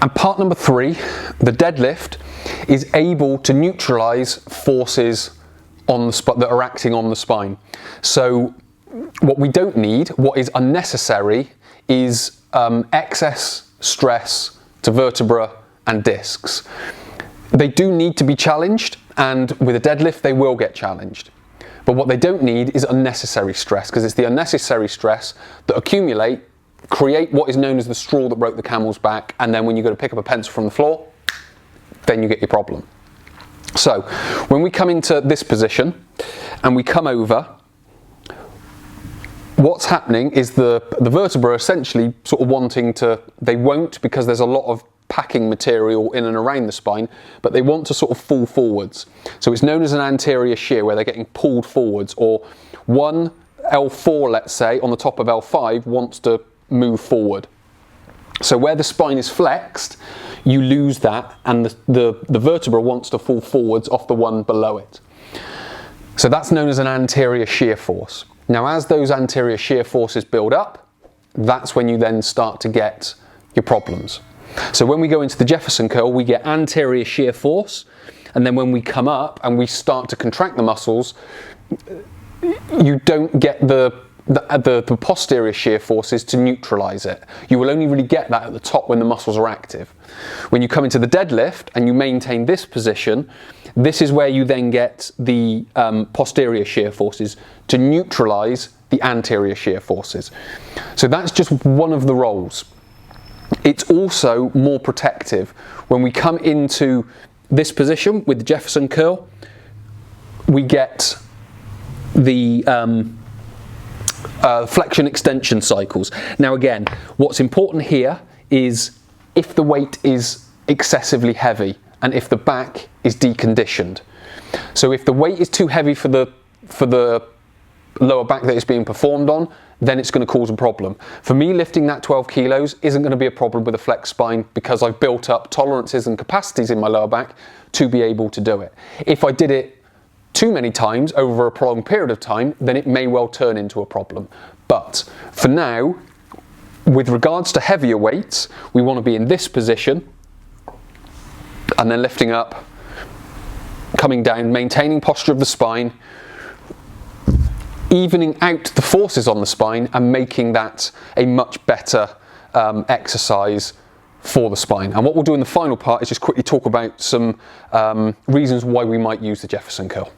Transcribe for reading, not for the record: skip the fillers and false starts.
And part number 3, the deadlift is able to neutralize forces on the that are acting on the spine. So what we don't need, what is unnecessary, is excess stress to vertebra and discs. They do need to be challenged, and with a deadlift they will get challenged. But what they don't need is unnecessary stress, because it's the unnecessary stress that accumulate, create what is known as the straw that broke the camel's back, and then when you go to pick up a pencil from the floor, then you get your problem. So when we come into this position and we come over, what's happening is the vertebra essentially sort of wanting to, they won't, because there's a lot of packing material in and around the spine, but they want to sort of fall forwards. So it's known as an anterior shear, where they're getting pulled forwards, or one L4, let's say, on the top of L5 wants to move forward. So where the spine is flexed, you lose that, and the vertebra wants to fall forwards off the one below it. So that's known as an anterior shear force. Now, as those anterior shear forces build up, that's when you then start to get your problems. So when we go into the Jefferson curl, we get anterior shear force, and then when we come up and we start to contract the muscles, you don't get the posterior shear forces to neutralize it. You will only really get that at the top when the muscles are active. When you come into the deadlift and you maintain this position, this is where you then get the posterior shear forces to neutralize the anterior shear forces. So that's just one of the roles. It's also more protective. When we come into this position with the Jefferson curl, we get the flexion extension cycles. Now again, what's important here is if the weight is excessively heavy and if the back is deconditioned. So if the weight is too heavy for the lower back that it's being performed on, then it's going to cause a problem. For me, lifting that 12 kilos isn't going to be a problem with a flexed spine, because I've built up tolerances and capacities in my lower back to be able to do it. If I did it too many times over a prolonged period of time, then it may well turn into a problem. But for now, with regards to heavier weights, we want to be in this position and then lifting up, coming down, maintaining posture of the spine, evening out the forces on the spine and making that a much better exercise for the spine. And what we'll do in the final part is just quickly talk about some reasons why we might use the Jefferson curl.